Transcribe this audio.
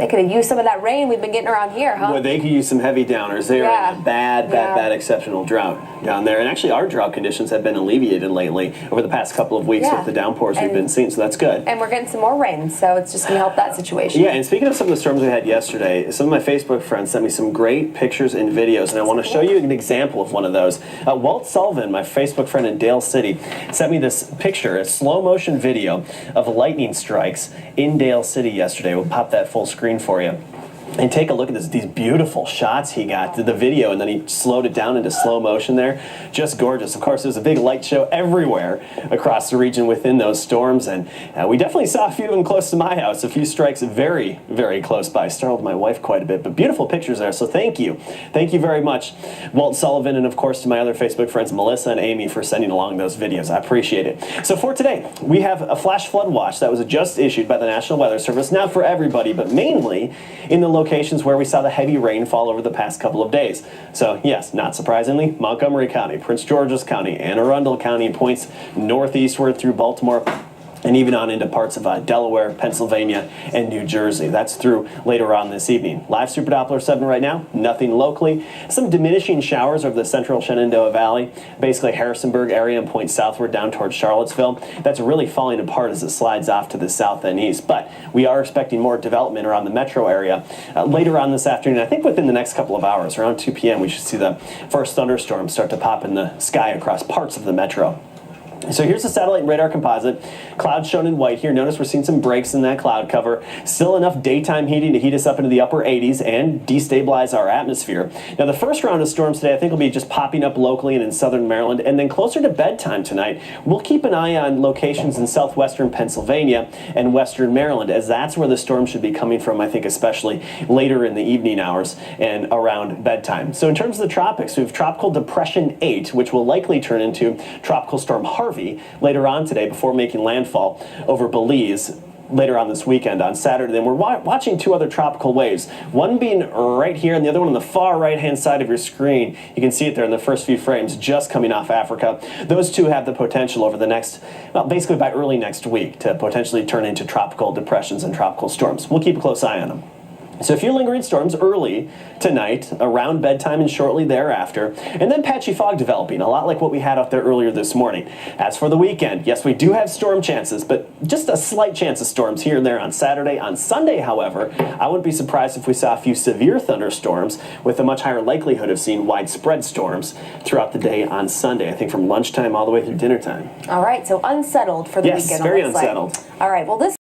They could have used some of that rain we've been getting around here, huh? Well, they could use some heavy downers. They are in a bad exceptional drought down there. And actually, our drought conditions have been alleviated lately over the past couple of weeks with the downpours we've been seeing, so that's good. And we're getting some more rain, so it's just going to help that situation. Yeah, and speaking of some of the storms we had yesterday, some of my Facebook friends sent me some great pictures and videos, and I want to show you an example of one of those. Walt Sullivan, my Facebook friend in Dale City, sent me this picture, a slow-motion video of lightning strikes in Dale City yesterday. We'll pop that full screen for you. And take a look at these beautiful shots he got to the video, and then he slowed it down into slow motion there. Just gorgeous. Of course, there's a big light show everywhere across the region within those storms, and we definitely saw a few of them close to my house. A few strikes very, very close by. Startled my wife quite a bit, but beautiful pictures there, so thank you. Thank you very much, Walt Sullivan, and of course to my other Facebook friends, Melissa and Amy, for sending along those videos. I appreciate it. So for today, we have a flash flood watch that was just issued by the National Weather Service, not for everybody, but mainly in the locations where we saw the heavy rainfall over the past couple of days. So yes, not surprisingly, Montgomery County, Prince George's County, Anne Arundel County, and points northeastward through Baltimore, and even on into parts of Delaware, Pennsylvania, and New Jersey. That's through later on this evening. Live Super Doppler 7 right now, nothing locally. Some diminishing showers over the central Shenandoah Valley, basically Harrisonburg area and points southward down towards Charlottesville. That's really falling apart as it slides off to the south and east, but we are expecting more development around the metro area later on this afternoon. I think within the next couple of hours, around 2 p.m., we should see the first thunderstorms start to pop in the sky across parts of the metro. So here's the satellite and radar composite. Clouds shown in white here. Notice we're seeing some breaks in that cloud cover. Still enough daytime heating to heat us up into the upper 80s and destabilize our atmosphere. Now the first round of storms today I think will be just popping up locally and in southern Maryland, and then closer to bedtime tonight we'll keep an eye on locations in southwestern Pennsylvania and western Maryland, as that's where the storm should be coming from, I think, especially later in the evening hours and around bedtime. So in terms of the tropics, we have Tropical Depression 8, which will likely turn into Tropical Storm Harvey later on today before making landfall over Belize later on this weekend on Saturday. Then we're watching two other tropical waves, one being right here and the other one on the far right hand side of your screen. You can see it there in the first few frames, just coming off Africa. Those two have the potential over the next, well, basically by early next week, to potentially turn into tropical depressions and tropical storms. We'll keep a close eye on them. So a few lingering storms early tonight, around bedtime and shortly thereafter, and then patchy fog developing, a lot like what we had out there earlier this morning. As for the weekend, yes, we do have storm chances, but just a slight chance of storms here and there on Saturday. On Sunday, however, I wouldn't be surprised if we saw a few severe thunderstorms with a much higher likelihood of seeing widespread storms throughout the day on Sunday, I think from lunchtime all the way through dinner time. All right, so unsettled for the weekend. Yes, very unsettled. All right, well, this